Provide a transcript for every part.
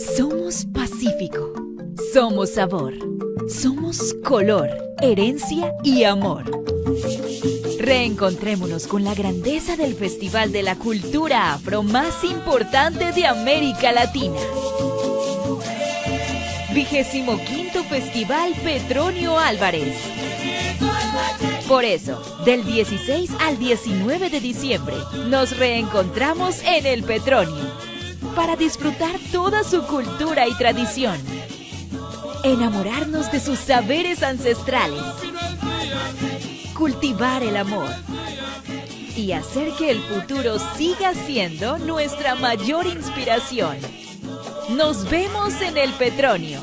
Somos Pacífico, somos sabor, somos color, herencia y amor. Reencontrémonos con la grandeza del Festival de la Cultura Afro más importante de América Latina. 25º Festival Petronio Álvarez. Por eso, del 16 al 19 de diciembre, nos reencontramos en el Petronio para disfrutar toda su cultura y tradición, enamorarnos de sus saberes ancestrales, cultivar el amor y hacer que el futuro siga siendo nuestra mayor inspiración. Nos vemos en el Petronio.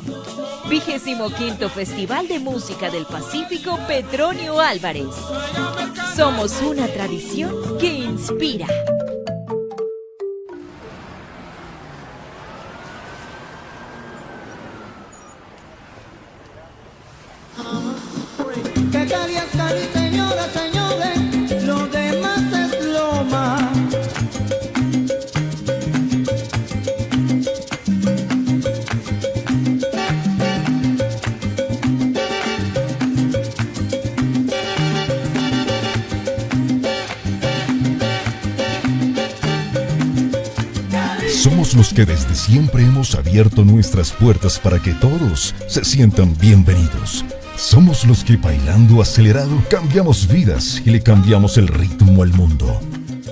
25º Festival de Música del Pacífico Petronio Álvarez. Somos una tradición que inspira. Que Cali es Cali, señoras, señores, lo demás es loma. Somos los que desde siempre hemos abierto nuestras puertas para que todos se sientan bienvenidos. Somos los que bailando acelerado cambiamos vidas y le cambiamos el ritmo al mundo.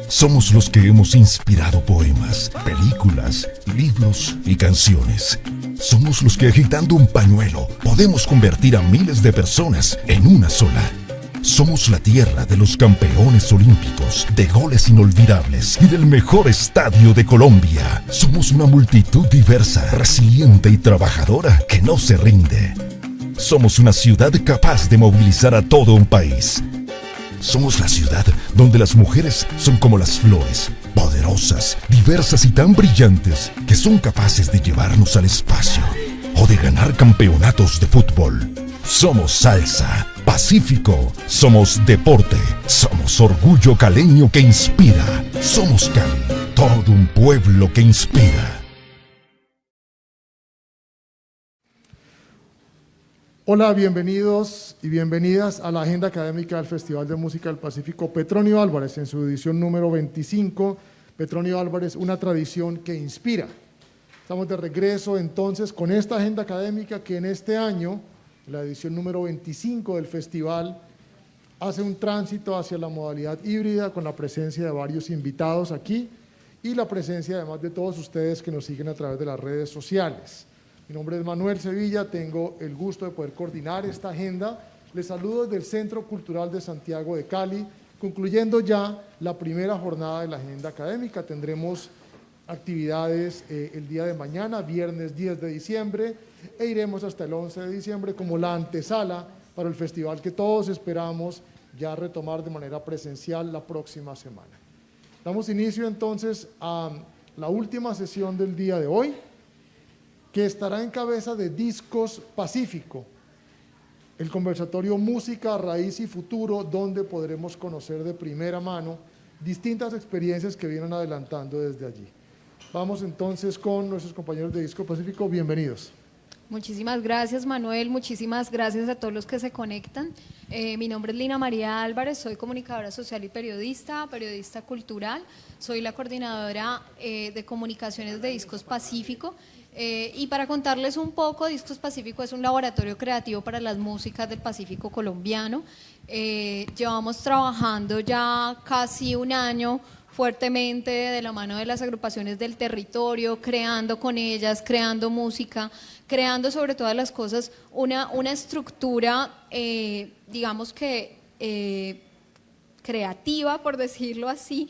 Somos los que hemos inspirado poemas, películas, libros y canciones. Somos los que agitando un pañuelo podemos convertir a miles de personas en una sola. Somos la tierra de los campeones olímpicos, de goles inolvidables y del mejor estadio de Colombia. Somos una multitud diversa, resiliente y trabajadora que no se rinde. Somos una ciudad capaz de movilizar a todo un país. Somos la ciudad donde las mujeres son como las flores, poderosas, diversas y tan brillantes que son capaces de llevarnos al espacio o de ganar campeonatos de fútbol. Somos salsa, Pacífico, somos deporte, somos orgullo caleño que inspira. Somos Cali, todo un pueblo que inspira. Hola, bienvenidos y bienvenidas a la agenda académica del Festival de Música del Pacífico Petronio Álvarez en su edición número 25. Petronio Álvarez, una tradición que inspira. Estamos de regreso entonces con esta agenda académica que en este año, la edición número 25 del festival, hace un tránsito hacia la modalidad híbrida con la presencia de varios invitados aquí y la presencia además de todos ustedes que nos siguen a través de las redes sociales. Mi nombre es Manuel Sevilla, tengo el gusto de poder coordinar esta agenda. Les saludo desde el Centro Cultural de Santiago de Cali, concluyendo ya la primera jornada de la agenda académica. Tendremos actividades el día de mañana, viernes 10 de diciembre, e iremos hasta el 11 de diciembre como la antesala para el festival que todos esperamos ya retomar de manera presencial la próxima semana. Damos inicio entonces a la última sesión del día de hoy, que estará en cabeza de Discos Pacífico, el conversatorio Música, Raíz y Futuro, donde podremos conocer de primera mano distintas experiencias que vienen adelantando desde allí. Vamos entonces con nuestros compañeros de Discos Pacífico, bienvenidos. Muchísimas gracias, Manuel, muchísimas gracias a todos los que se conectan. Mi nombre es Lina María Álvarez, soy comunicadora social y periodista cultural, soy la coordinadora de comunicaciones de Discos Pacífico. Y para contarles un poco, Discos Pacífico es un laboratorio creativo para las músicas del Pacífico colombiano. Llevamos trabajando ya casi un año fuertemente de la mano de las agrupaciones del territorio, creando con ellas, creando música, creando sobre todas las cosas una estructura, digamos que creativa, por decirlo así,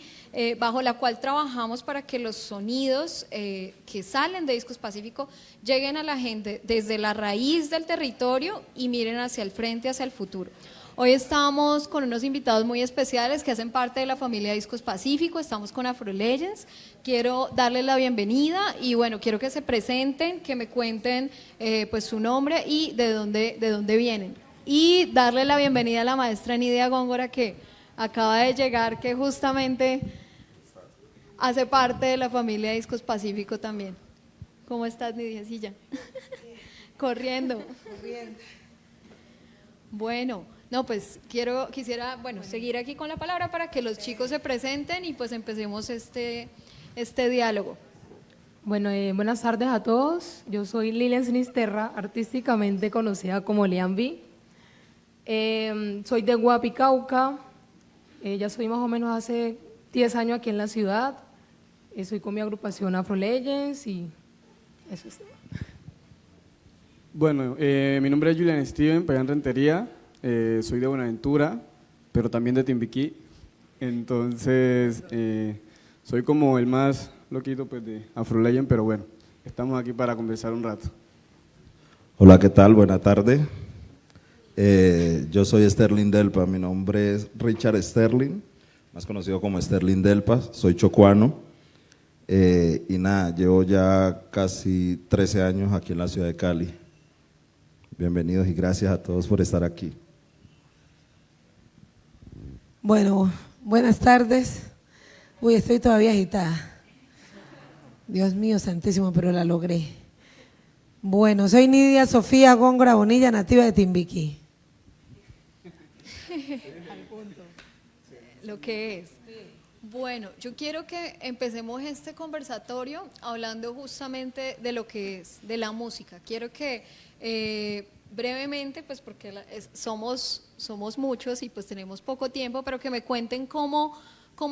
bajo la cual trabajamos para que los sonidos que salen de Discos Pacífico lleguen a la gente desde la raíz del territorio y miren hacia el frente, hacia el futuro. Hoy estamos con unos invitados muy especiales que hacen parte de la familia Discos Pacífico, estamos con Afro Legends. Quiero darles la bienvenida y bueno, quiero que se presenten, que me cuenten pues su nombre y de dónde vienen. Y darle la bienvenida a la maestra Nidia Góngora, que acaba de llegar, que justamente hace parte de la familia Discos Pacífico también. ¿Cómo estás, Nidiecilla? Corriendo. Bueno, no, pues quisiera, seguir aquí con la palabra para que los chicos se presenten y pues empecemos este diálogo. Bueno, buenas tardes a todos. Yo soy Lilian Sinisterra, artísticamente conocida como Lian-B. Soy de Guapi, Cauca. Ya soy más o menos hace 10 años aquí en la ciudad. Soy con mi agrupación Afro Legends y eso es. Bueno, mi nombre es Julian Steven Payán Rentería. Soy de Buenaventura, pero también de Timbiquí. Entonces, soy como el más loquito pues, de Afro Legend, pero bueno, estamos aquí para conversar un rato. Hola, ¿qué tal? Buena tarde. Yo soy Sterling Delpa, mi nombre es Richard Sterling, más conocido como Sterling Delpa, soy chocuano. Y nada, llevo ya casi 13 años aquí en la ciudad de Cali. Bienvenidos y gracias a todos por estar aquí. Bueno, buenas tardes. Uy, estoy todavía agitada. Dios mío santísimo, pero la logré. Bueno, soy Nidia Sofía Góngora Bonilla, nativa de Timbiquí. Lo que es. Bueno, yo quiero que empecemos este conversatorio hablando justamente de lo que es, de la música. Quiero que brevemente, pues porque somos muchos y pues tenemos poco tiempo, pero que me cuenten cómo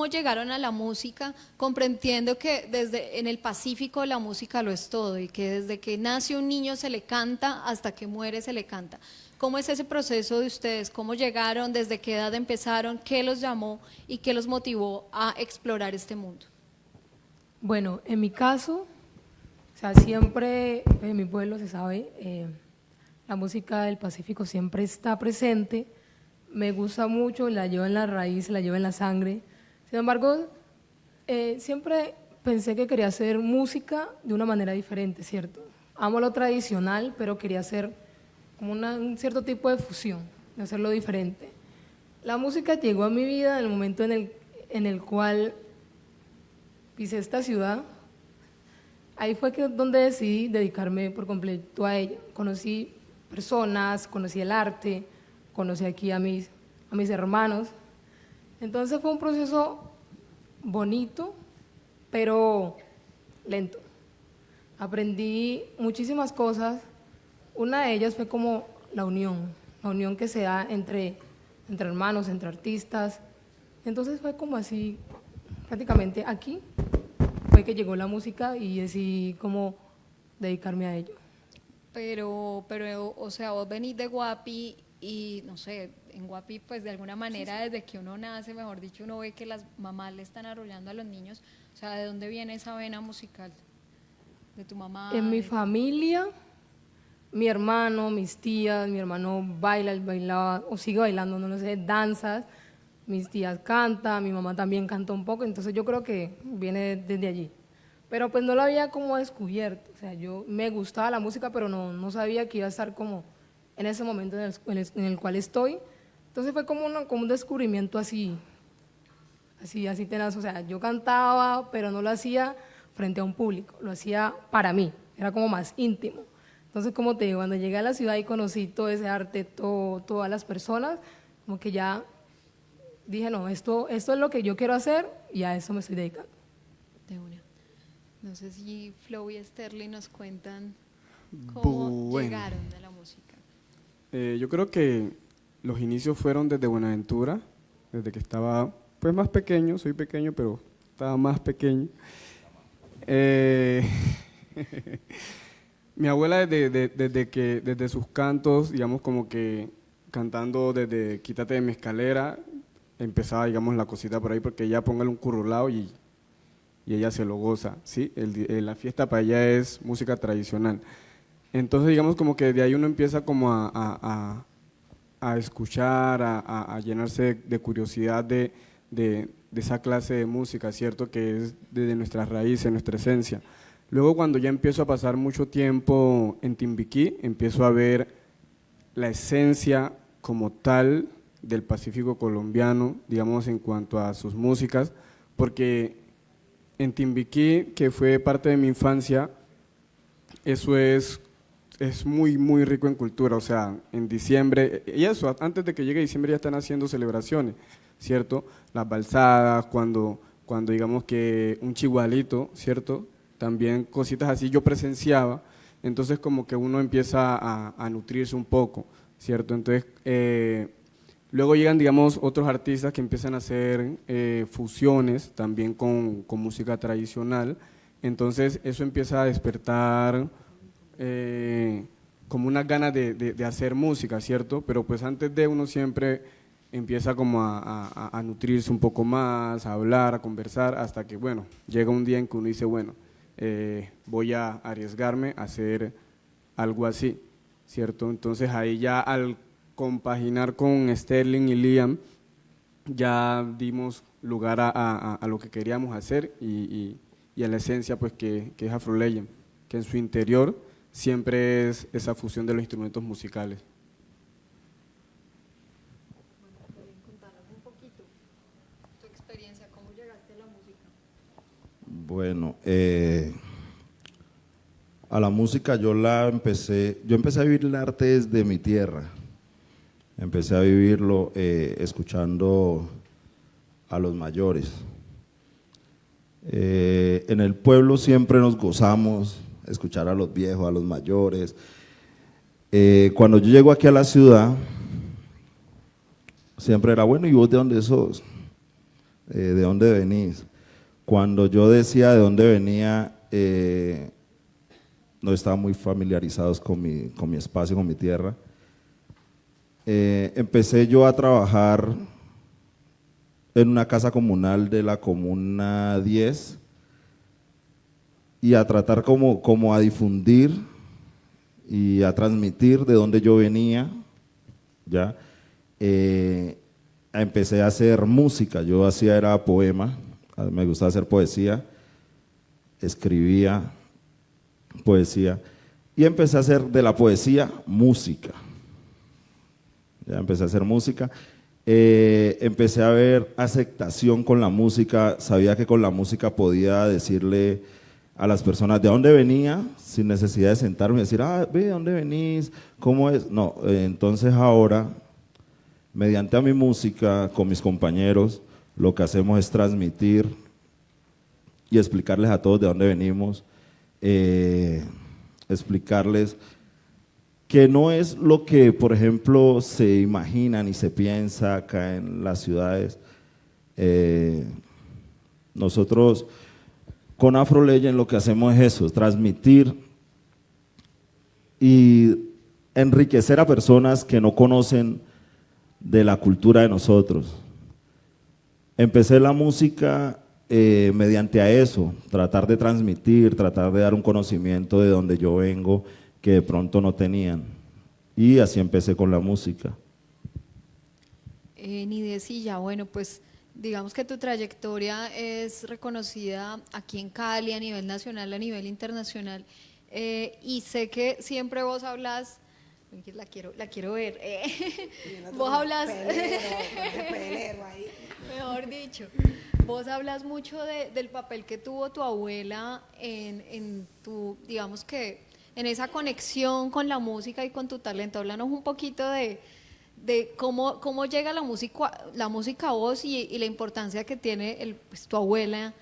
llegaron a la música, comprendiendo que desde en el Pacífico la música lo es todo y que desde que nace un niño se le canta hasta que muere se le canta. ¿Cómo es ese proceso de ustedes? ¿Cómo llegaron? ¿Desde qué edad empezaron? ¿Qué los llamó y qué los motivó a explorar este mundo? Bueno, en mi caso, o sea, siempre en mi pueblo se sabe, la música del Pacífico siempre está presente, me gusta mucho, la llevo en la raíz, la llevo en la sangre. Sin embargo, siempre pensé que quería hacer música de una manera diferente, ¿cierto? Amo lo tradicional, pero quería hacer como un cierto tipo de fusión, de hacerlo diferente. La música llegó a mi vida en el momento en el cual pisé esta ciudad. Ahí fue donde decidí dedicarme por completo a ella. Conocí personas, conocí el arte, conocí aquí a mis hermanos. Entonces fue un proceso bonito, pero lento. Aprendí muchísimas cosas. Una de ellas fue como la unión que se da entre hermanos, entre artistas. Entonces fue como así, prácticamente aquí fue que llegó la música y decidí como dedicarme a ello. Pero, o sea, vos venís de Guapi y, no sé, en Guapi, pues de alguna manera, desde que uno nace, mejor dicho, uno ve que las mamás le están arrollando a los niños. O sea, ¿de dónde viene esa vena musical? ¿De tu mamá? En mi familia, mi hermano, mis tías, mi hermano bailaba o sigue bailando, no lo sé, danzas, mis tías cantan, mi mamá también canta un poco, entonces yo creo que viene desde allí. Pero pues no lo había como descubierto, o sea, yo me gustaba la música, pero no sabía que iba a estar como en ese momento en el cual estoy. Entonces fue como un descubrimiento así tenaz, o sea, yo cantaba, pero no lo hacía frente a un público, lo hacía para mí, era como más íntimo. Entonces, como te digo, cuando llegué a la ciudad y conocí todo ese arte, todas las personas, como que ya dije, no, esto es lo que yo quiero hacer y a eso me estoy dedicando. De una. No sé si Flo y Sterling nos cuentan cómo llegaron a la música. Yo creo que los inicios fueron desde Buenaventura, desde que estaba pues más pequeño, soy pequeño, pero estaba más pequeño. Mi abuela desde sus cantos, digamos como que cantando desde Quítate de mi escalera, empezaba digamos la cosita por ahí porque ella póngale un currulao y ella se lo goza, ¿sí? La fiesta para ella es música tradicional. Entonces digamos como que de ahí uno empieza como a escuchar, a llenarse de curiosidad de esa clase de música, ¿cierto? Que es desde nuestras raíces, nuestra esencia. Luego cuando ya empiezo a pasar mucho tiempo en Timbiquí, empiezo a ver la esencia como tal del Pacífico colombiano, digamos en cuanto a sus músicas, porque en Timbiquí, que fue parte de mi infancia, eso es muy, muy rico en cultura. O sea, en diciembre, y eso, antes de que llegue diciembre ya están haciendo celebraciones, ¿cierto? Las balsadas, cuando digamos que un chigualito, ¿cierto? También cositas así yo presenciaba, entonces como que uno empieza a nutrirse un poco, ¿cierto? Entonces, luego llegan, digamos, otros artistas que empiezan a hacer fusiones también con música tradicional, entonces eso empieza a despertar como unas ganas de hacer música, ¿cierto? Pero pues antes de uno siempre empieza como a nutrirse un poco más, a hablar, a conversar, hasta que, bueno, llega un día en que uno dice, bueno, voy a arriesgarme a hacer algo así, ¿cierto? Entonces ahí ya al compaginar con Sterling y Liam, ya dimos lugar a lo que queríamos hacer y a la esencia pues que es Afro Legend, que en su interior siempre es esa fusión de los instrumentos musicales. Tu experiencia, ¿cómo llegaste a la música? Bueno, a la música yo empecé a vivir el arte desde mi tierra. Empecé a vivirlo escuchando a los mayores. En el pueblo siempre nos gozamos escuchar a los viejos, a los mayores. Cuando yo llego aquí a la ciudad, siempre era, bueno, ¿y vos de dónde sos? ¿De dónde venís? Cuando yo decía de dónde venía, no estaban muy familiarizados con mi espacio, con mi tierra. Empecé yo a trabajar en una casa comunal de la Comuna 10 y a tratar como a difundir y a transmitir de dónde yo venía, ¿ya? Empecé a hacer música, yo era poema, me gustaba hacer poesía, escribía poesía y empecé a hacer de la poesía música. Ya empecé a hacer música, empecé a ver aceptación con la música, sabía que con la música podía decirle a las personas de dónde venía, sin necesidad de sentarme y decir, ve, ¿de dónde venís? ¿Cómo es? No, entonces ahora, mediante a mi música, con mis compañeros, lo que hacemos es transmitir y explicarles a todos de dónde venimos, explicarles que no es lo que, por ejemplo, se imaginan y se piensa acá en las ciudades. Nosotros con Afro Legend lo que hacemos es eso, transmitir y enriquecer a personas que no conocen de la cultura de nosotros. Empecé la música mediante a eso, tratar de transmitir, tratar de dar un conocimiento de donde yo vengo, que de pronto no tenían, y así empecé con la música. Nidecilla, bueno, pues digamos que tu trayectoria es reconocida aquí en Cali a nivel nacional, a nivel internacional, y sé que siempre vos hablas, la quiero ver, vos hablas, mejor dicho, vos hablas mucho del papel que tuvo tu abuela en tu, digamos que, en esa conexión con la música y con tu talento. Háblanos un poquito de cómo llega la música a vos y la importancia que tiene pues, tu abuela.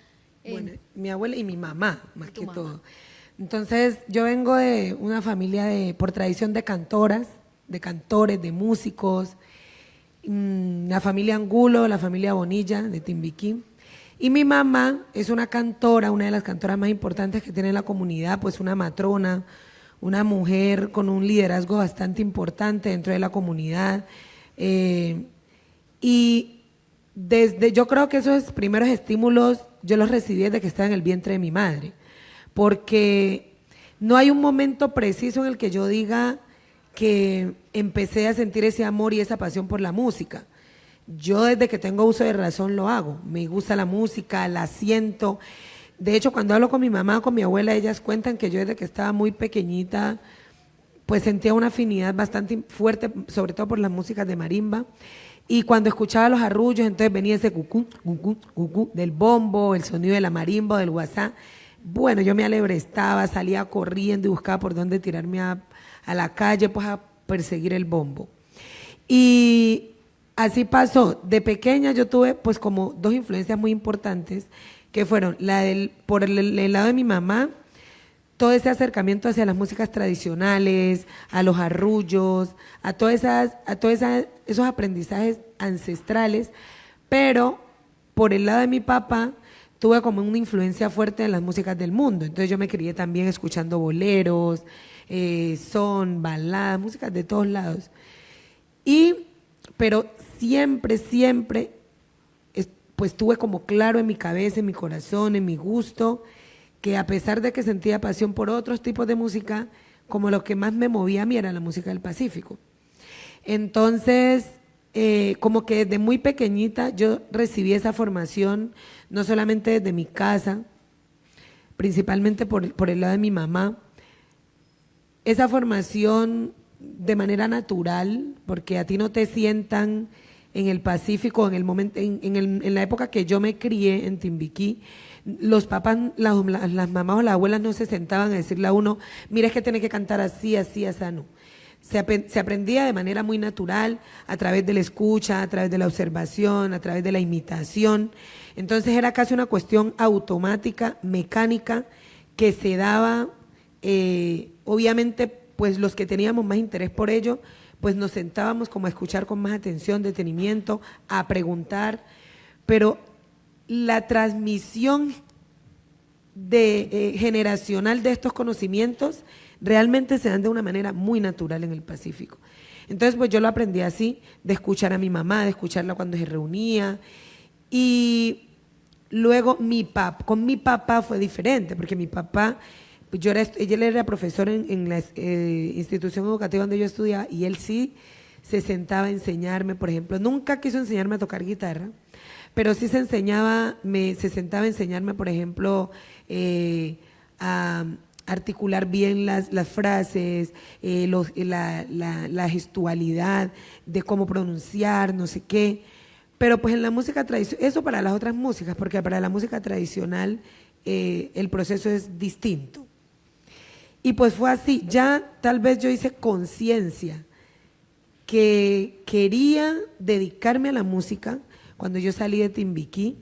Bueno, mi abuela y mi mamá, más que mamá. todo. Entonces, yo vengo de una familia por tradición de cantoras, de cantores, de músicos, la familia Angulo, la familia Bonilla de Timbiquí. Y mi mamá es una cantora, una de las cantoras más importantes que tiene la comunidad, pues una matrona, una mujer con un liderazgo bastante importante dentro de la comunidad. Y yo creo que esos primeros estímulos yo los recibí desde que estaba en el vientre de mi madre, porque no hay un momento preciso en el que yo diga que empecé a sentir ese amor y esa pasión por la música. Yo desde que tengo uso de razón lo hago, me gusta la música, la siento. De hecho, cuando hablo con mi mamá o con mi abuela, ellas cuentan que yo desde que estaba muy pequeñita, pues sentía una afinidad bastante fuerte, sobre todo por las músicas de marimba. Y cuando escuchaba los arrullos, entonces venía ese cucú, cucú, cucú del bombo, el sonido de la marimba, del guasá. bueno, yo me alebrestaba, salía corriendo y buscaba por dónde tirarme a la calle, pues a perseguir el bombo. Y así pasó. De pequeña yo tuve pues como dos influencias muy importantes, que fueron por el lado de mi mamá, todo ese acercamiento hacia las músicas tradicionales, a los arrullos, a todos esos aprendizajes ancestrales, pero por el lado de mi papá tuve como una influencia fuerte en las músicas del mundo. Entonces yo me crié también escuchando boleros, son, baladas, músicas de todos lados. Pero siempre, pues tuve como claro en mi cabeza, en mi corazón, en mi gusto, que a pesar de que sentía pasión por otros tipos de música, como lo que más me movía a mí era la música del Pacífico. Entonces, como que desde muy pequeñita yo recibí esa formación, no solamente desde mi casa, principalmente por el lado de mi mamá, esa formación de manera natural, porque a ti no te sientan en el Pacífico, en el momento, en la época que yo me crié en Timbiquí, los papás, las mamás o las abuelas no se sentaban a decirle a uno, mira, es que tiene que cantar así, así, así, no. Se aprendía de manera muy natural, a través de la escucha, a través de la observación, a través de la imitación. Entonces era casi una cuestión automática, mecánica, que se daba, obviamente, pues los que teníamos más interés por ello, pues nos sentábamos como a escuchar con más atención, detenimiento, a preguntar, pero la transmisión generacional de estos conocimientos realmente se dan de una manera muy natural en el Pacífico. Entonces, pues yo lo aprendí así, de escuchar a mi mamá, de escucharla cuando se reunía. Y luego con mi papá fue diferente, porque mi papá, él era profesor en la institución educativa donde yo estudiaba, y él sí se sentaba a enseñarme, por ejemplo, nunca quiso enseñarme a tocar guitarra, pero sí se sentaba a enseñarme, por ejemplo, a articular bien las frases, la gestualidad de cómo pronunciar, no sé qué. Pero pues en la música tradicional, eso para las otras músicas, porque para la música tradicional el proceso es distinto. Y pues fue así, ya tal vez yo hice conciencia que quería dedicarme a la música cuando yo salí de Timbiquí,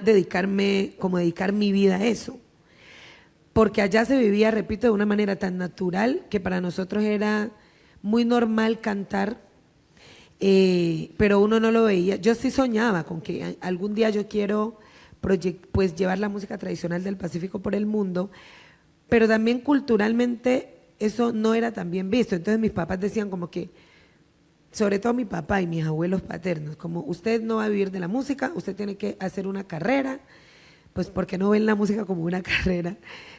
dedicar mi vida a eso. Porque allá se vivía, repito, de una manera tan natural que para nosotros era muy normal cantar, pero uno no lo veía. Yo sí soñaba con que algún día yo quiero pues llevar la música tradicional del Pacífico por el mundo, pero también culturalmente eso no era tan bien visto. Entonces mis papás decían como que, sobre todo mi papá y mis abuelos paternos, como usted no va a vivir de la música, usted tiene que hacer una carrera, pues porque no ven la música como una carrera,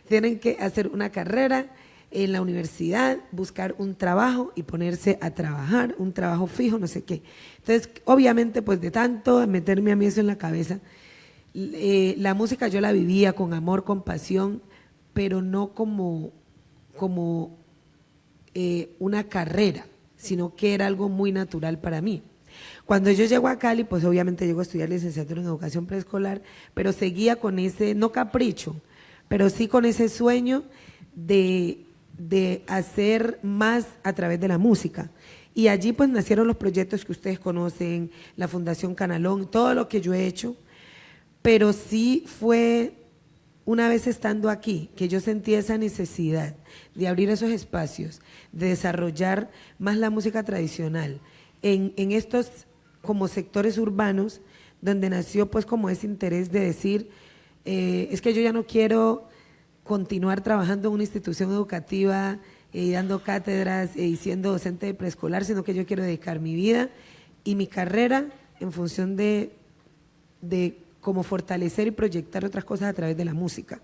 tienen que hacer una carrera en la universidad, buscar un trabajo y ponerse a trabajar, un trabajo fijo, no sé qué. Entonces, obviamente, pues de tanto meterme a mí eso en la cabeza, la música yo la vivía con amor, con pasión, pero no como una carrera, sino que era algo muy natural para mí. Cuando yo llego a Cali, pues obviamente llego a estudiar licenciatura en educación preescolar, pero seguía con ese, no capricho, pero sí con ese sueño de hacer más a través de la música. Y allí pues nacieron los proyectos que ustedes conocen, la Fundación Canalón, todo lo que yo he hecho, pero sí fue una vez estando aquí que yo sentí esa necesidad de abrir esos espacios, de desarrollar más la música tradicional en estos como sectores urbanos, donde nació pues como ese interés de decir, es que yo ya no quiero continuar trabajando en una institución educativa, dando cátedras y siendo docente de preescolar, sino que yo quiero dedicar mi vida y mi carrera en función de cómo fortalecer y proyectar otras cosas a través de la música.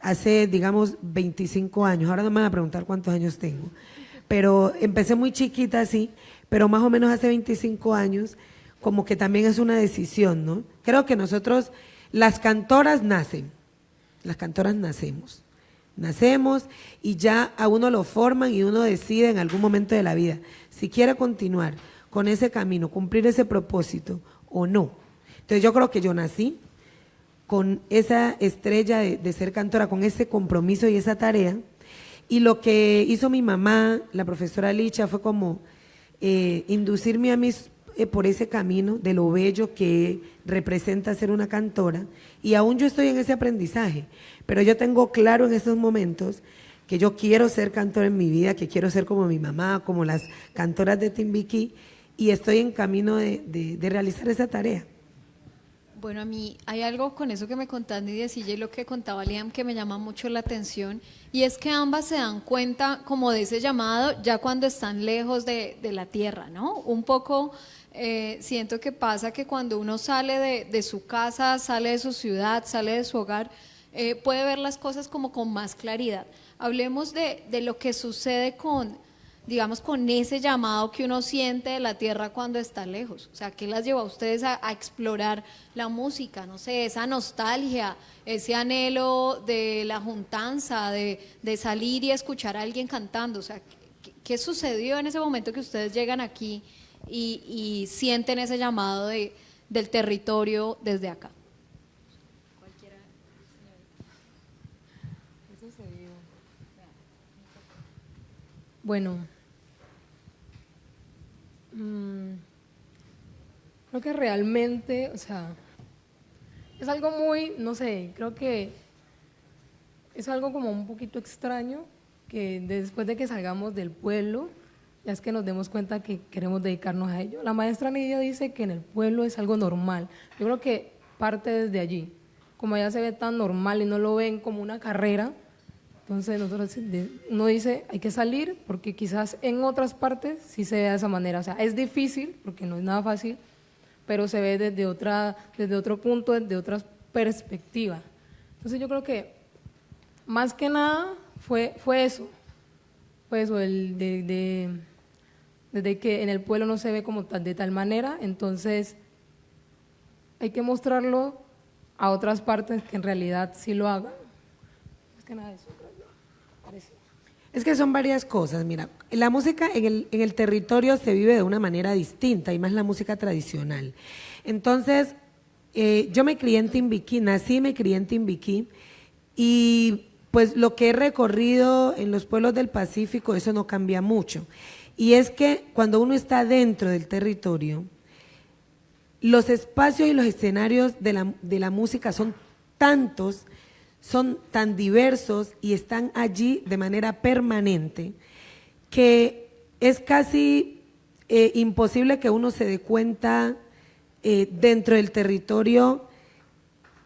Hace, digamos, 25 años, ahora no me van a preguntar cuántos años tengo, pero empecé muy chiquita así, pero más o menos hace 25 años, como que también es una decisión, ¿no? Creo que nosotros, las cantoras nacemos y ya a uno lo forman y uno decide en algún momento de la vida si quiere continuar con ese camino, cumplir ese propósito o no. Entonces yo creo que yo nací con esa estrella de ser cantora, con ese compromiso y esa tarea. Y lo que hizo mi mamá, la profesora Licha, fue como inducirme a mí por ese camino de lo bello que representa ser una cantora. Y aún yo estoy en ese aprendizaje, pero yo tengo claro en estos momentos que yo quiero ser cantora en mi vida, que quiero ser como mi mamá, como las cantoras de Timbiquí, y estoy en camino de realizar esa tarea. Bueno, a mí hay algo con eso que me contás, Nidia Silla, y lo que contaba Liam, que me llama mucho la atención, y es que ambas se dan cuenta como de ese llamado ya cuando están lejos de la tierra, ¿no? Un poco siento que pasa que cuando uno sale de su casa, sale de su ciudad, sale de su hogar, puede ver las cosas como con más claridad. Hablemos de lo que sucede con, digamos, con ese llamado que uno siente de la tierra cuando está lejos. O sea, ¿qué las lleva a ustedes a explorar la música? No sé, esa nostalgia, ese anhelo de la juntanza, de salir y escuchar a alguien cantando. O sea, ¿qué sucedió en ese momento que ustedes llegan aquí y sienten ese llamado del territorio desde acá? Bueno, creo que realmente, o sea, es algo muy, no sé, creo que es algo como un poquito extraño que después de que salgamos del pueblo, ya es que nos demos cuenta que queremos dedicarnos a ello. La maestra Nidia dice que en el pueblo es algo normal. Yo creo que parte desde allí, como allá se ve tan normal y no lo ven como una carrera. Entonces uno dice, hay que salir porque quizás en otras partes sí se ve de esa manera. O sea, es difícil porque no es nada fácil, pero se ve desde otro punto, desde otra perspectiva. Entonces yo creo que más que nada fue eso, desde que en el pueblo no se ve como de tal manera, entonces hay que mostrarlo a otras partes que en realidad sí lo hagan. Más que nada eso. Es que son varias cosas, mira, la música en el territorio se vive de una manera distinta y más la música tradicional. Entonces, yo me crié en Timbiquí, nací y me crié en Timbiquí y pues lo que he recorrido en los pueblos del Pacífico, eso no cambia mucho. Y es que cuando uno está dentro del territorio, los espacios y los escenarios de la música son tantos, son tan diversos y están allí de manera permanente que es casi imposible que uno se dé cuenta dentro del territorio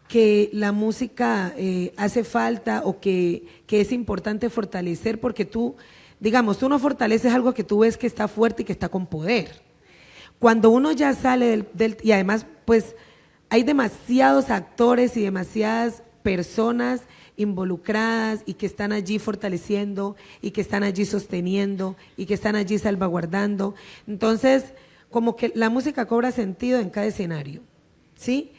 que la música hace falta o que es importante fortalecer, porque tú no fortaleces algo que tú ves que está fuerte y que está con poder. Cuando uno ya sale y además pues hay demasiados actores y demasiadas personas involucradas y que están allí fortaleciendo y que están allí sosteniendo y que están allí salvaguardando. Entonces, como que la música cobra sentido en cada escenario, ¿sí?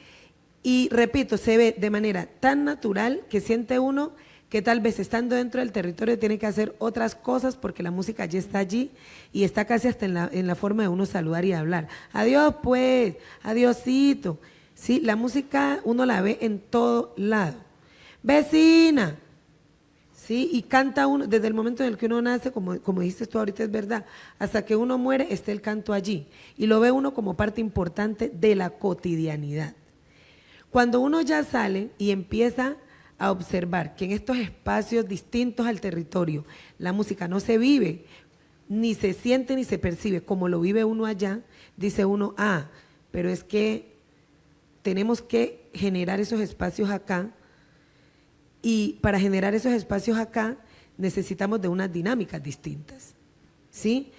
Y repito, se ve de manera tan natural que siente uno que tal vez estando dentro del territorio tiene que hacer otras cosas porque la música ya está allí y está casi hasta en la forma de uno saludar y hablar. Adiós pues, adiosito. Sí, la música uno la ve en todo lado. Vecina, sí, y canta uno, desde el momento en el que uno nace, como dijiste tú ahorita, es verdad, hasta que uno muere está el canto allí y lo ve uno como parte importante de la cotidianidad. Cuando uno ya sale y empieza a observar que en estos espacios distintos al territorio la música no se vive, ni se siente ni se percibe como lo vive uno allá, dice uno, pero es que tenemos que generar esos espacios acá y para generar esos espacios acá necesitamos de unas dinámicas distintas, ¿sí?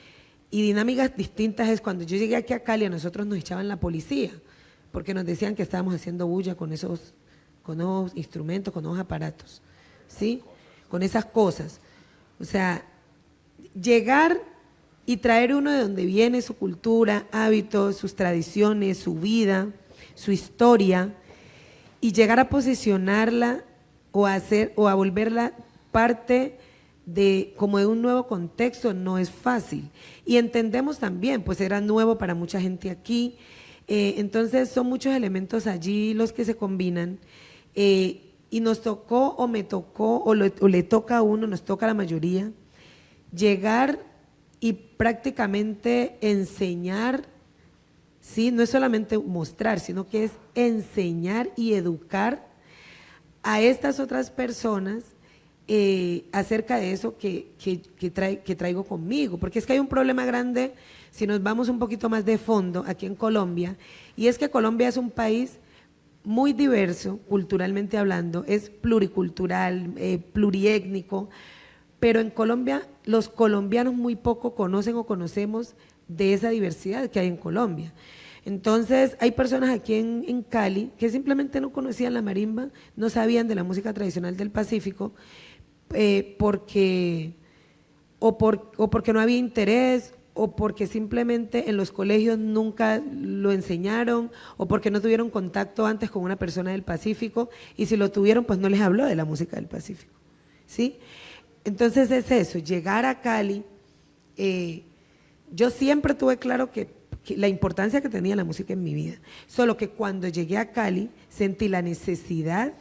Y dinámicas distintas es cuando yo llegué aquí a Cali, a nosotros nos echaban la policía porque nos decían que estábamos haciendo bulla con esos instrumentos, con esos aparatos, ¿sí? Con esas cosas. O sea, llegar y traer uno de donde viene su cultura, hábitos, sus tradiciones, su vida, su historia, y llegar a posicionarla o a volverla parte como de un nuevo contexto no es fácil. Y entendemos también, pues era nuevo para mucha gente aquí, entonces son muchos elementos allí los que se combinan Y nos tocó, o me tocó, o le toca a uno, nos toca a la mayoría, llegar y prácticamente enseñar, ¿sí? No es solamente mostrar, sino que es enseñar y educar a estas otras personas acerca de eso que traigo conmigo, porque es que hay un problema grande si nos vamos un poquito más de fondo aquí en Colombia, y es que Colombia es un país muy diverso, culturalmente hablando, es pluricultural, pluriétnico, pero en Colombia los colombianos muy poco conocen o conocemos de esa diversidad que hay en Colombia. Entonces hay personas aquí en Cali que simplemente no conocían la marimba, no sabían de la música tradicional del Pacífico, porque no había interés, o porque simplemente en los colegios nunca lo enseñaron, o porque no tuvieron contacto antes con una persona del Pacífico, y si lo tuvieron, pues no les habló de la música del Pacífico, ¿sí? Entonces es eso, llegar a Cali, yo siempre tuve claro que la importancia que tenía la música en mi vida, solo que cuando llegué a Cali sentí la necesidad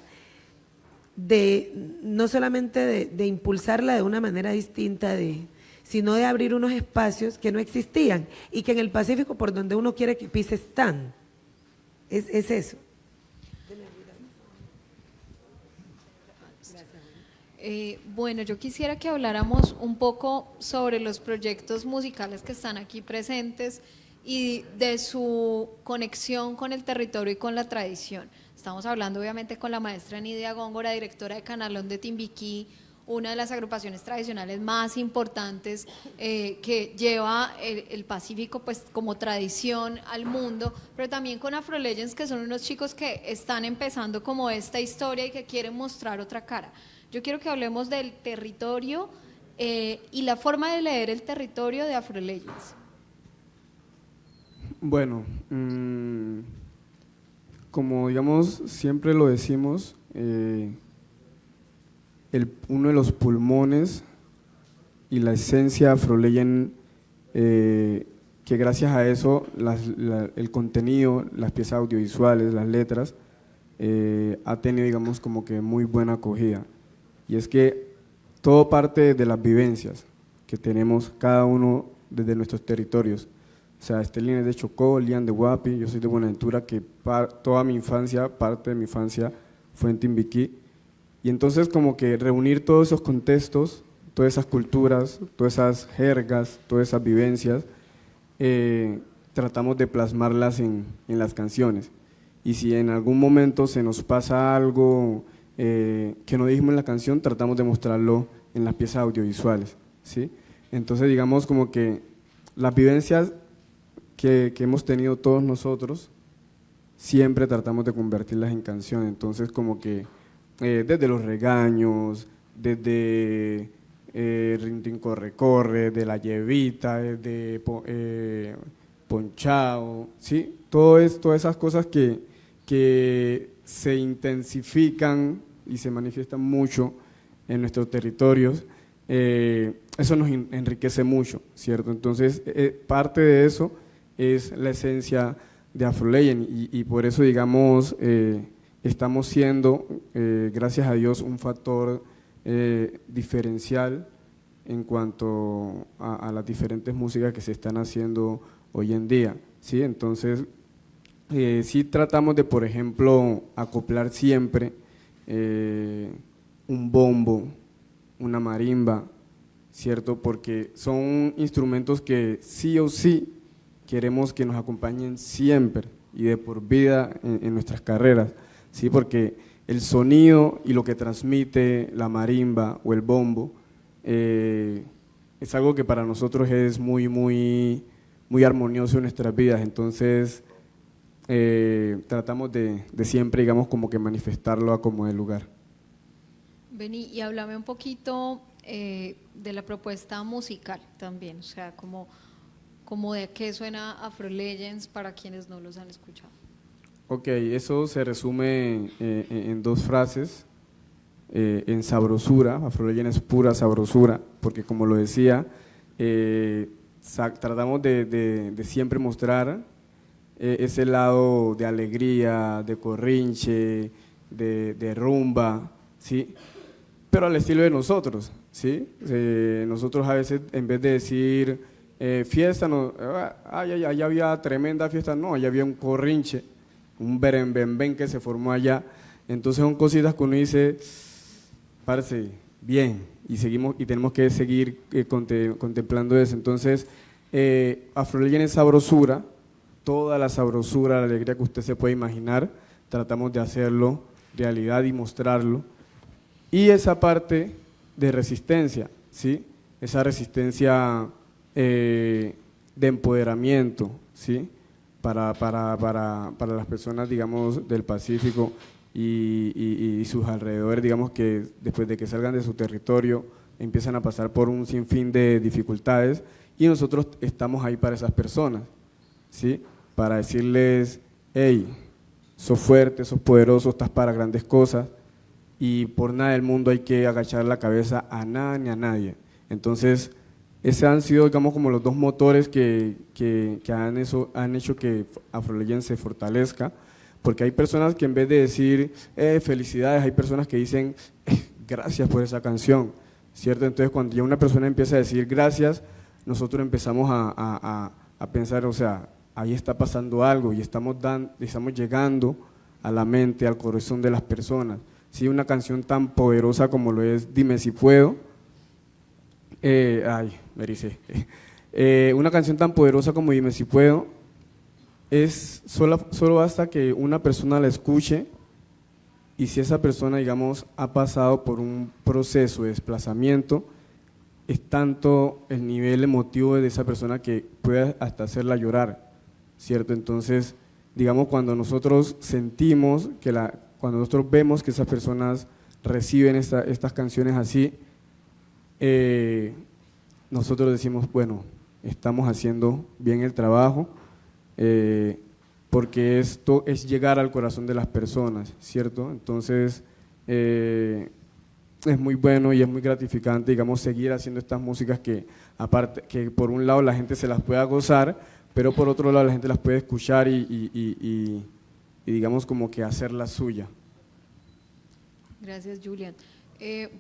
de, no solamente de impulsarla de una manera distinta, sino de abrir unos espacios que no existían y que en el Pacífico, por donde uno quiere que pise, están. Es eso. Bueno, yo quisiera que habláramos un poco sobre los proyectos musicales que están aquí presentes y de su conexión con el territorio y con la tradición. Estamos hablando obviamente con la maestra Nidia Góngora, directora de Canalón de Timbiquí, una de las agrupaciones tradicionales más importantes que lleva el Pacífico pues como tradición al mundo, pero también con Afro Legends, que son unos chicos que están empezando como esta historia y que quieren mostrar otra cara. Yo quiero que hablemos del territorio y la forma de leer el territorio de Afro Legends. Bueno, como digamos, siempre lo decimos, uno de los pulmones y la esencia Afro Legend, que gracias a eso el contenido, las piezas audiovisuales, las letras, ha tenido, digamos, como que muy buena acogida. Y es que todo parte de las vivencias que tenemos cada uno desde nuestros territorios. O sea, Sterling es de Chocó, Lian de Guapi, yo soy de Buenaventura, que toda mi infancia, parte de mi infancia fue en Timbiquí. Y entonces como que reunir todos esos contextos, todas esas culturas, todas esas jergas, todas esas vivencias, tratamos de plasmarlas en las canciones. Y si en algún momento se nos pasa algo que no dijimos en la canción, tratamos de mostrarlo en las piezas audiovisuales, ¿sí? Entonces digamos como que las vivencias que hemos tenido todos nosotros, siempre tratamos de convertirlas en canciones. Entonces como que desde los regaños, desde Rin Corre Corre, de la llevita, desde ponchao, ¿sí? Todas esas cosas que se intensifican y se manifiestan mucho en nuestros territorios, eso nos enriquece mucho, ¿cierto? Entonces, parte de eso es la esencia de Afro Legend y por eso, digamos, estamos siendo, gracias a Dios, un factor diferencial en cuanto a las diferentes músicas que se están haciendo hoy en día, ¿sí? Entonces, sí tratamos de, por ejemplo, acoplar siempre un bombo, una marimba, ¿cierto? Porque son instrumentos que sí o sí queremos que nos acompañen siempre y de por vida en nuestras carreras, ¿sí? Porque el sonido y lo que transmite la marimba o el bombo es algo que para nosotros es muy, muy, muy armonioso en nuestras vidas. Entonces, tratamos de siempre, digamos, como que manifestarlo a como de lugar. Beni, y háblame un poquito de la propuesta musical también, o sea, como de qué suena Afro Legends para quienes no los han escuchado. Ok, eso se resume en dos frases, en sabrosura. Afro Legends es pura sabrosura, porque como lo decía, tratamos de siempre mostrar ese lado de alegría, de corrinche, de rumba, ¿sí? Pero al estilo de nosotros, ¿sí? Nosotros a veces, en vez de decir fiesta, no, allá había tremenda fiesta, no, allá había un corrinche, un berembembén que se formó allá. Entonces son cositas que uno dice, parece bien, y seguimos y tenemos que seguir contemplando eso. Entonces, Afrolegend es sabrosura, toda la sabrosura, la alegría que usted se puede imaginar, tratamos de hacerlo realidad y mostrarlo. Y esa parte de resistencia, ¿sí? Esa resistencia de empoderamiento, ¿sí? Para las personas, digamos, del Pacífico y sus alrededores, digamos, que después de que salgan de su territorio empiezan a pasar por un sinfín de dificultades, y nosotros estamos ahí para esas personas, ¿sí? Para decirles, hey, sos fuerte, sos poderoso, estás para grandes cosas, y por nada del mundo hay que agachar la cabeza a nada ni a nadie. Entonces, esos han sido, digamos, como los dos motores que han hecho que Afrolegend se fortalezca, porque hay personas que en vez de decir felicidades, hay personas que dicen gracias por esa canción, ¿cierto? Entonces, cuando ya una persona empieza a decir gracias, nosotros empezamos a pensar, o sea, ahí está pasando algo y estamos llegando a la mente, al corazón de las personas. Sí, una canción tan poderosa como lo es Dime si puedo, una canción tan poderosa como Dime si puedo, solo basta que una persona la escuche, y si esa persona, digamos, ha pasado por un proceso de desplazamiento, es tanto el nivel emotivo de esa persona que puede hasta hacerla llorar, ¿cierto? Entonces, digamos, cuando nosotros sentimos, cuando nosotros vemos que esas personas reciben estas canciones así, nosotros decimos, bueno, estamos haciendo bien el trabajo, porque esto es llegar al corazón de las personas, ¿cierto? Entonces, es muy bueno y es muy gratificante, digamos, seguir haciendo estas músicas que, aparte, que por un lado la gente se las pueda gozar, pero por otro lado la gente las puede escuchar y digamos, como que hacer la suya. Gracias, Julián.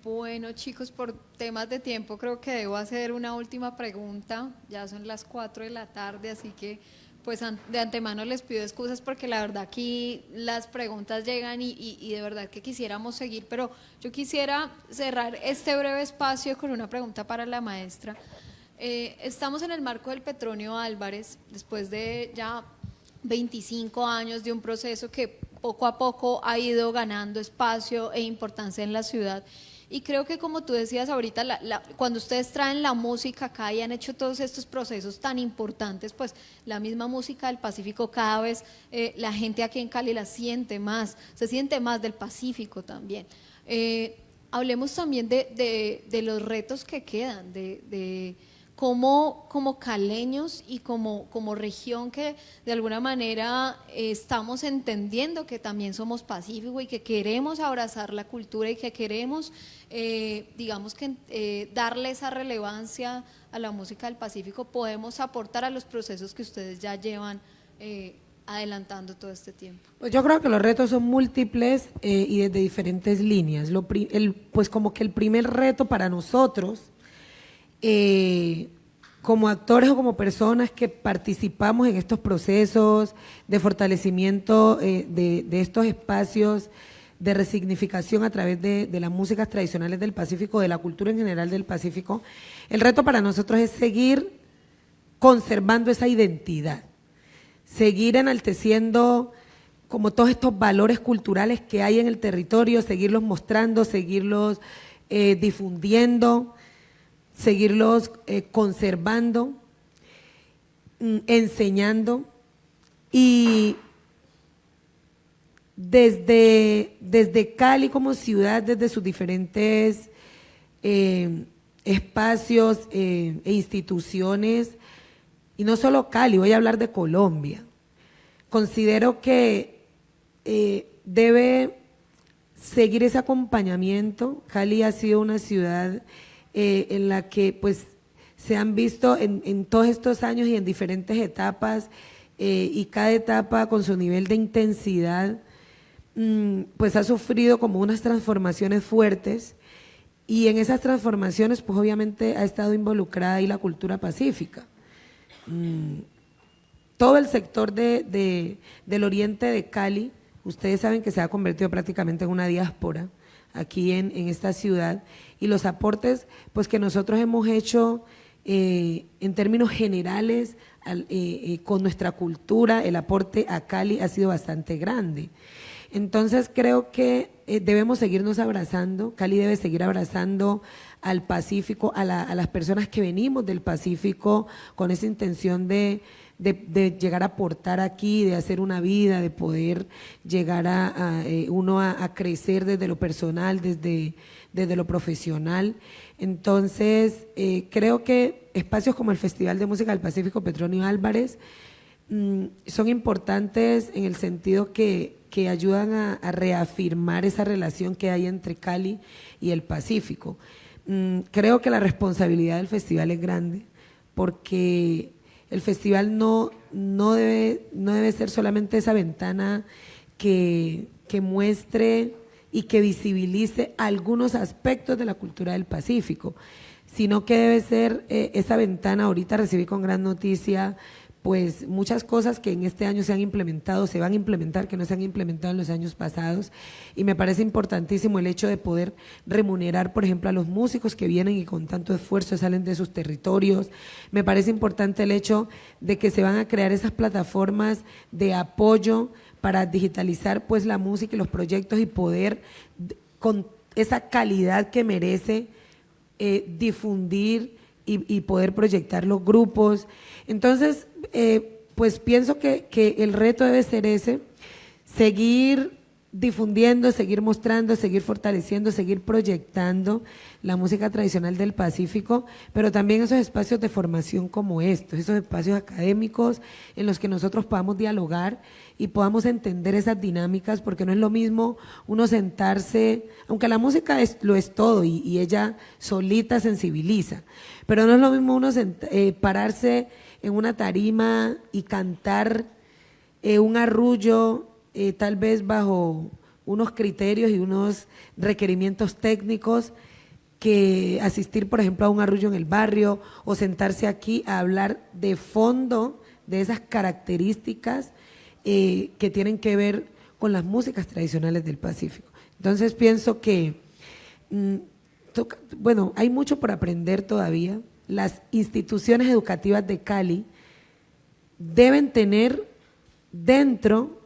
Bueno, chicos, por temas de tiempo creo que debo hacer una última pregunta. Ya son las 4 de la tarde, así que pues de antemano les pido excusas porque la verdad aquí las preguntas llegan y de verdad que quisiéramos seguir, pero yo quisiera cerrar este breve espacio con una pregunta para la maestra. Estamos en el marco del Petronio Álvarez, después de ya 25 años de un proceso que poco a poco ha ido ganando espacio e importancia en la ciudad. Y creo que, como tú decías ahorita, cuando ustedes traen la música acá y han hecho todos estos procesos tan importantes, pues la misma música del Pacífico cada vez la gente aquí en Cali la siente más, se siente más del Pacífico también. Hablemos también de los retos que quedan, de cómo como caleños y como región que de alguna manera estamos entendiendo que también somos Pacífico y que queremos abrazar la cultura y que queremos, digamos que darle esa relevancia a la música del Pacífico, podemos aportar a los procesos que ustedes ya llevan adelantando todo este tiempo. Pues yo creo que los retos son múltiples y desde diferentes líneas. Pues como que el primer reto para nosotros, como actores o como personas que participamos en estos procesos de fortalecimiento de estos espacios de resignificación a través de las músicas tradicionales del Pacífico, de la cultura en general del Pacífico, el reto para nosotros es seguir conservando esa identidad, seguir enalteciendo como todos estos valores culturales que hay en el territorio, seguirlos mostrando, seguirlos difundiendo, seguirlos conservando, enseñando, y desde Cali como ciudad, desde sus diferentes espacios e instituciones, y no solo Cali, voy a hablar de Colombia, considero que debe seguir ese acompañamiento. Cali ha sido una ciudad en la que pues se han visto en todos estos años y en diferentes etapas, y cada etapa con su nivel de intensidad, pues ha sufrido como unas transformaciones fuertes, y en esas transformaciones pues obviamente ha estado involucrada ahí la cultura pacífica. Todo el sector del oriente de Cali, ustedes saben que se ha convertido prácticamente en una diáspora aquí en esta ciudad, y los aportes pues que nosotros hemos hecho en términos generales con nuestra cultura, el aporte a Cali ha sido bastante grande. Entonces creo que debemos seguirnos abrazando, Cali debe seguir abrazando al Pacífico, a las personas que venimos del Pacífico con esa intención de llegar a aportar aquí, de hacer una vida, de poder llegar a crecer desde lo personal, desde lo profesional. Entonces, creo que espacios como el Festival de Música del Pacífico Petronio Álvarez son importantes en el sentido que ayudan a reafirmar esa relación que hay entre Cali y el Pacífico. Creo que la responsabilidad del festival es grande, porque el festival no debe ser solamente esa ventana que muestre y que visibilice algunos aspectos de la cultura del Pacífico, sino que debe ser esa ventana. Ahorita recibí con gran noticia pues muchas cosas que en este año se han implementado, se van a implementar, que no se han implementado en los años pasados, y me parece importantísimo el hecho de poder remunerar, por ejemplo, a los músicos que vienen y con tanto esfuerzo salen de sus territorios. Me parece importante el hecho de que se van a crear esas plataformas de apoyo para digitalizar pues la música y los proyectos y poder con esa calidad que merece difundir y poder proyectar los grupos. Entonces, pues pienso que el reto debe ser ese, seguir difundiendo, seguir mostrando, seguir fortaleciendo, seguir proyectando la música tradicional del Pacífico, pero también esos espacios de formación como estos, esos espacios académicos en los que nosotros podamos dialogar y podamos entender esas dinámicas, porque no es lo mismo uno sentarse, aunque la música lo es todo y ella solita sensibiliza, pero no es lo mismo uno pararse en una tarima y cantar un arrullo tal vez bajo unos criterios y unos requerimientos técnicos, que asistir, por ejemplo, a un arrullo en el barrio o sentarse aquí a hablar de fondo de esas características que tienen que ver con las músicas tradicionales del Pacífico. Entonces pienso que, bueno, hay mucho por aprender todavía. Las instituciones educativas de Cali deben tener dentro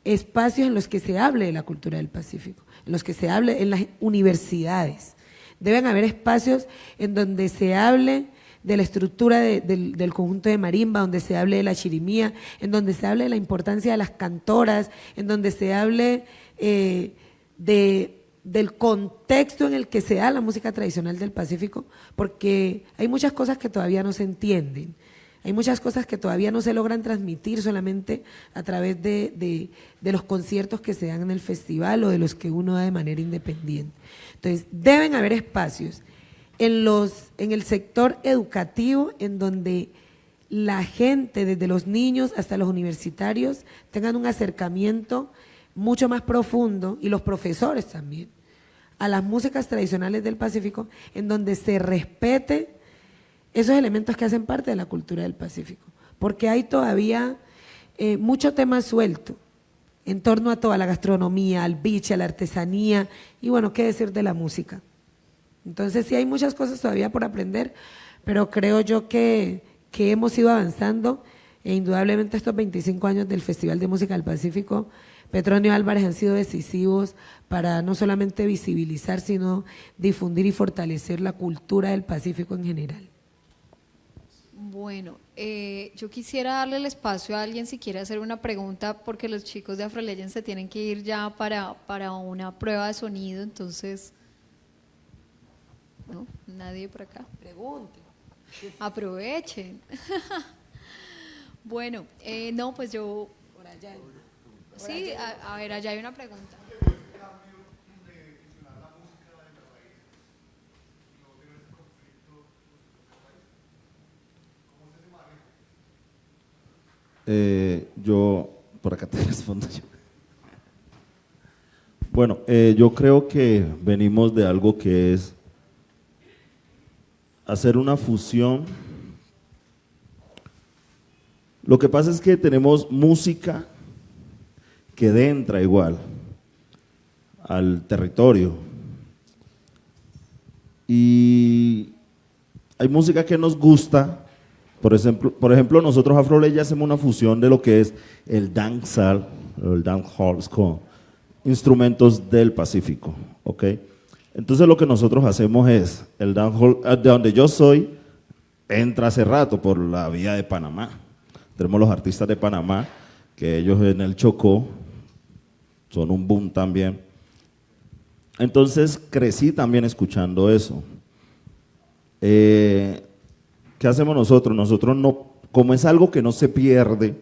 espacios en los que se hable de la cultura del Pacífico, en los que se hable en las universidades. Deben haber espacios en donde se hable de la estructura del conjunto de marimba, donde se hable de la chirimía, en donde se hable de la importancia de las cantoras, en donde se hable del contexto en el que se da la música tradicional del Pacífico, porque hay muchas cosas que todavía no se entienden. Hay muchas cosas que todavía no se logran transmitir solamente a través de los conciertos que se dan en el festival o de los que uno da de manera independiente. Entonces, deben haber espacios en el sector educativo en donde la gente, desde los niños hasta los universitarios, tengan un acercamiento mucho más profundo, y los profesores también, a las músicas tradicionales del Pacífico, en donde se respete esos elementos que hacen parte de la cultura del Pacífico, porque hay todavía mucho tema suelto en torno a toda la gastronomía, al biche, a la artesanía, y bueno, qué decir de la música. Entonces sí hay muchas cosas todavía por aprender, pero creo yo que hemos ido avanzando, e indudablemente estos 25 años del Festival de Música del Pacífico Petronio Álvarez han sido decisivos para no solamente visibilizar, sino difundir y fortalecer la cultura del Pacífico en general. Bueno, yo quisiera darle el espacio a alguien si quiere hacer una pregunta, porque los chicos de Afrolegend se tienen que ir ya para una prueba de sonido, entonces, ¿no? Nadie por acá. Pregunte. Aprovechen. Bueno, no, pues yo… Por allá. Sí, a ver, allá hay una pregunta. Yo, por acá te respondo yo. Bueno, yo creo que venimos de algo que es hacer una fusión. Lo que pasa es que tenemos música que entra igual al territorio. Y hay música que nos gusta. Por ejemplo, nosotros Afroleya hacemos una fusión de lo que es el dancehall, o el dancehall con instrumentos del Pacífico, ¿ok? Entonces lo que nosotros hacemos es, el dancehall, de donde yo soy, entra hace rato por la vía de Panamá. Tenemos los artistas de Panamá, que ellos en el Chocó son un boom también. Entonces crecí también escuchando eso. ¿Qué hacemos nosotros? Nosotros no, como es algo que no se pierde,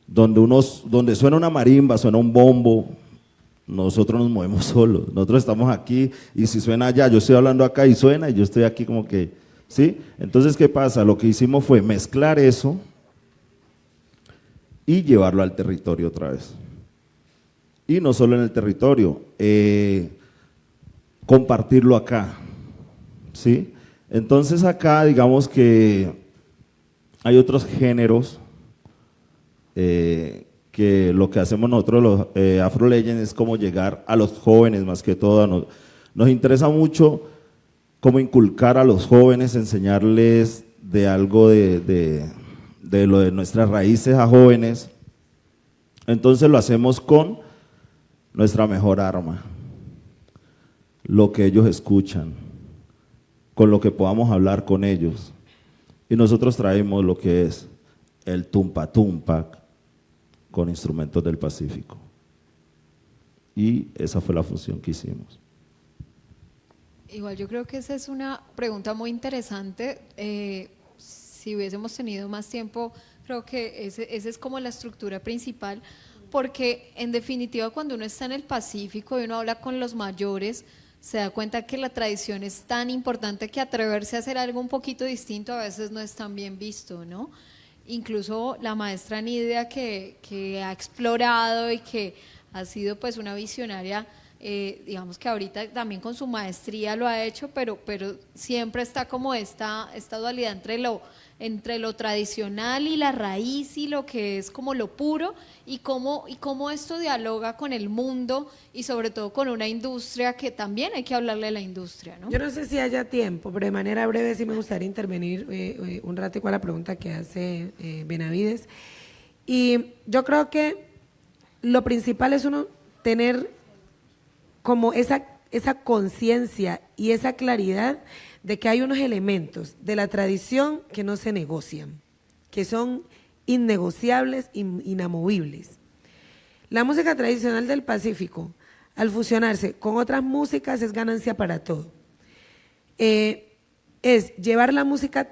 donde suena una marimba, suena un bombo, nosotros nos movemos solos. Nosotros estamos aquí y si suena allá, yo estoy hablando acá y suena y yo estoy aquí como que, ¿sí? Entonces, ¿qué pasa? Lo que hicimos fue mezclar eso y llevarlo al territorio otra vez. Y no solo en el territorio, compartirlo acá, ¿sí? Entonces acá digamos que hay otros géneros que lo que hacemos nosotros los Afro Legends es como llegar a los jóvenes más que todo. Nos interesa mucho cómo inculcar a los jóvenes, enseñarles de algo de lo de nuestras raíces a jóvenes. Entonces lo hacemos con nuestra mejor arma, lo que ellos escuchan, con lo que podamos hablar con ellos. Y nosotros traemos lo que es el tumpa tumpa con instrumentos del Pacífico. Y esa fue la fusión que hicimos. Igual yo creo que esa es una pregunta muy interesante. Si hubiésemos tenido más tiempo, creo que esa es como la estructura principal, porque en definitiva cuando uno está en el Pacífico y uno habla con los mayores, se da cuenta que la tradición es tan importante que atreverse a hacer algo un poquito distinto a veces no es tan bien visto, ¿no? Incluso la maestra Nidia que ha explorado y que ha sido pues una visionaria, digamos que ahorita también con su maestría lo ha hecho, pero siempre está como esta dualidad entre lo tradicional y la raíz y lo que es como lo puro y cómo esto dialoga con el mundo y sobre todo con una industria que también hay que hablarle a la industria, ¿no? Yo no sé si haya tiempo, pero de manera breve sí me gustaría intervenir un ratico a la pregunta que hace Benavides. Y yo creo que lo principal es uno tener como esa conciencia y esa claridad de que hay unos elementos de la tradición que no se negocian, que son innegociables, inamovibles. La música tradicional del Pacífico, al fusionarse con otras músicas, es ganancia para todo. Es llevar la música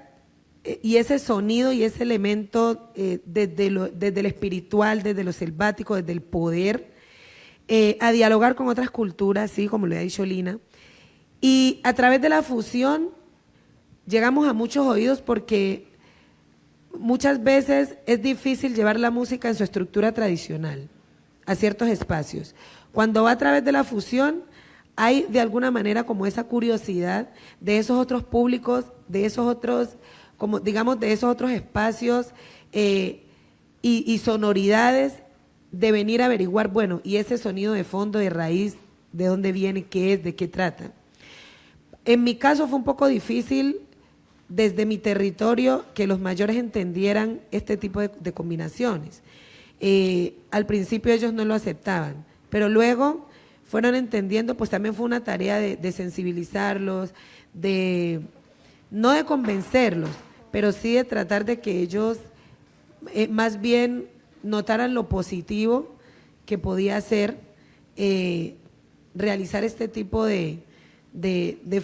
y ese sonido y ese elemento desde lo espiritual, desde lo selvático, desde el poder, a dialogar con otras culturas, ¿sí? Como le ha dicho Lina. Y a través de la fusión llegamos a muchos oídos porque muchas veces es difícil llevar la música en su estructura tradicional a ciertos espacios. Cuando va a través de la fusión hay de alguna manera como esa curiosidad de esos otros públicos, de esos otros, como digamos, de esos otros espacios y sonoridades de venir a averiguar, bueno, y ese sonido de fondo, de raíz, de dónde viene, qué es, de qué trata. En mi caso fue un poco difícil desde mi territorio que los mayores entendieran este tipo de combinaciones. Al principio ellos no lo aceptaban, pero luego fueron entendiendo, pues también fue una tarea de sensibilizarlos, no de convencerlos, pero sí de tratar de que ellos más bien notaran lo positivo que podía ser realizar este tipo de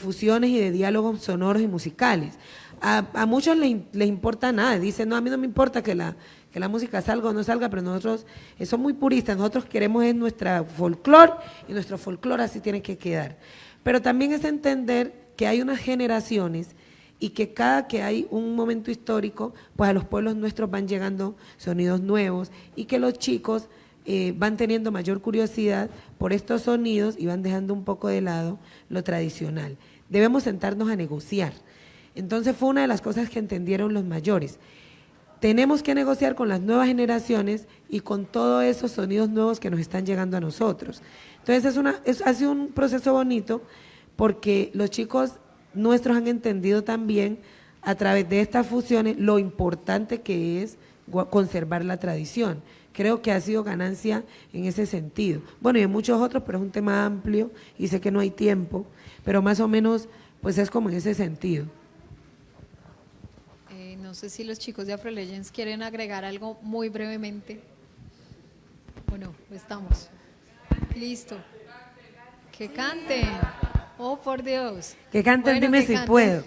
fusiones y de diálogos sonoros y musicales. A muchos les importa nada, dicen, no, a mí no me importa que la música salga o no salga, pero nosotros somos muy puristas, nosotros queremos es nuestra folclore y nuestro folclore así tiene que quedar. Pero también es entender que hay unas generaciones y que cada que hay un momento histórico, pues a los pueblos nuestros van llegando sonidos nuevos y que los chicos van teniendo mayor curiosidad por estos sonidos y van dejando un poco de lado lo tradicional. Debemos sentarnos a negociar. Entonces fue una de las cosas que entendieron los mayores. Tenemos que negociar con las nuevas generaciones y con todos esos sonidos nuevos que nos están llegando a nosotros. Entonces ha sido un proceso bonito porque los chicos nuestros han entendido también a través de estas fusiones lo importante que es conservar la tradición. Creo que ha sido ganancia en ese sentido. Bueno, y en muchos otros, pero es un tema amplio y sé que no hay tiempo, pero más o menos pues es como en ese sentido. No sé si los chicos de Afro Legends quieren agregar algo muy brevemente. Bueno, estamos. Listo. Que canten. Oh, por Dios. Que canten, Bueno, dime que si canten. puedo.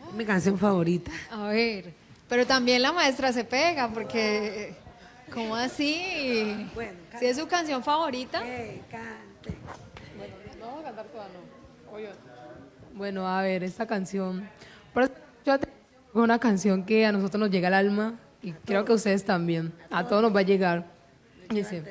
Es mi canción favorita. A ver, pero también la maestra se pega porque, ¿cómo así? Bueno, ¿Si es su canción favorita? Bueno, a ver, esta canción. Es una canción que a nosotros nos llega al alma y creo que a ustedes también. A todos nos va a llegar. Dice: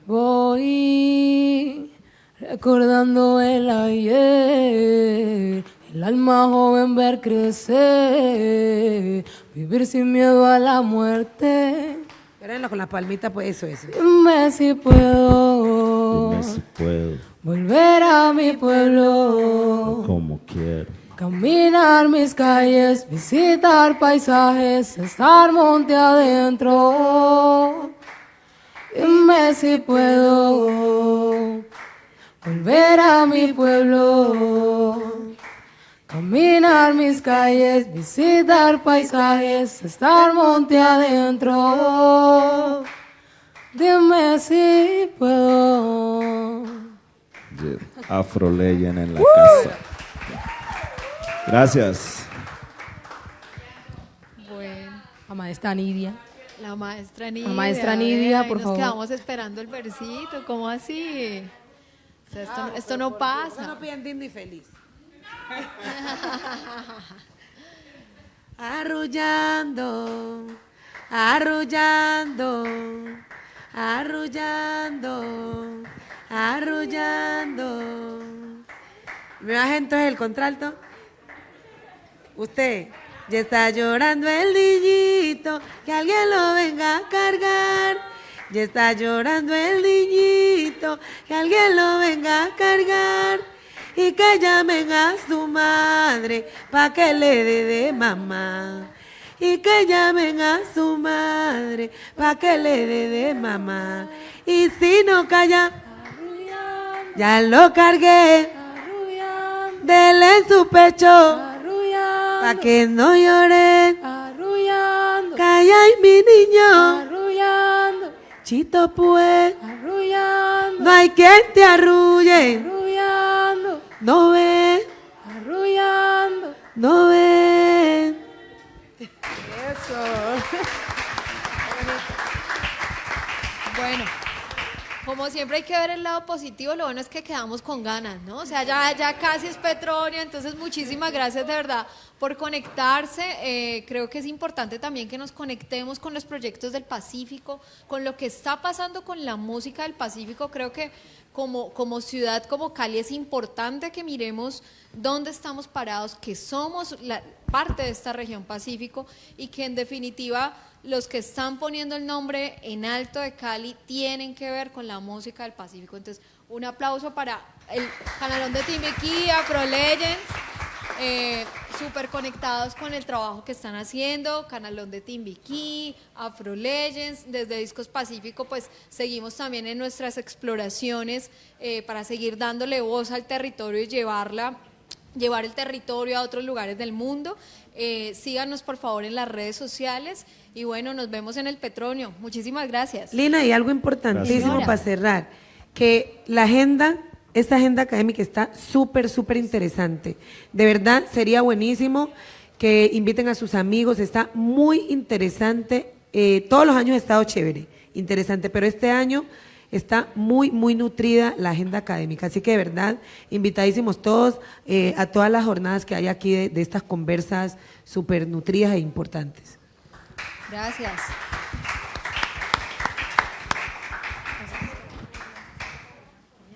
voy recordando el ayer, el alma joven ver crecer, vivir sin miedo a la muerte. Espérenlo con la palmita, pues eso. Dime si puedo Dime si puedo, volver a mi pueblo, como quiero. caminar mis calles, visitar paisajes, estar monte adentro. Dime si puedo volver a mi pueblo, caminar mis calles, visitar paisajes, estar monte adentro. Dime si puedo. Afro Legend en la casa. Gracias. Bueno, La maestra Nidia. la maestra Nidia. La maestra Nidia, ahí por nos favor. quedamos esperando el versito, ¿cómo así? O sea, esto no pasa. No piden digno y feliz. Arrullando, arrullando, arrullando, arrullando. ¿Me baja entonces el contralto? Usted. Ya está llorando el niñito, que alguien lo venga a cargar. Ya está llorando el niñito, que alguien lo venga a cargar. Y que llamen a su madre, pa' que le dé de mamá. Y que llamen a su madre, pa' que le dé de mamá. Y si no calla, ya lo cargué, dele en su pecho, pa' que no llore. Arrullando, Calla y mi niño, arrullando, chito pues, arrullando, no hay quien te arrulle. arrullando, No ven, arrullando. no ven. Bueno, como siempre hay que ver el lado positivo, lo bueno es que quedamos con ganas, ¿no? O sea, ya casi es Petronio, entonces muchísimas gracias de verdad por conectarse. Creo que es importante también que nos conectemos con los proyectos del Pacífico, con lo que está pasando con la música del Pacífico. Creo que como ciudad, como Cali, es importante que miremos dónde estamos parados, que somos parte de esta región Pacífico y que en definitiva los que están poniendo el nombre en alto de Cali tienen que ver con la música del Pacífico. Entonces, un aplauso para el canalón de Timbiquí, Afro Legends, súper conectados con el trabajo que están haciendo, canalón de Timbiquí, Afro Legends, desde Discos Pacífico, pues seguimos también en nuestras exploraciones para seguir dándole voz al territorio y llevar el territorio a otros lugares del mundo. Síganos por favor en las redes sociales y bueno, nos vemos en el Petronio. Muchísimas gracias. Lina, y algo importantísimo Gracias. para cerrar, que esta agenda académica está súper, súper interesante. De verdad, sería buenísimo que inviten a sus amigos, está muy interesante. Todos los años ha estado chévere, interesante, pero este año está muy, muy nutrida la agenda académica. Así que de verdad, invitadísimos todos a todas las jornadas que hay aquí de estas conversas súper nutridas e importantes. Gracias.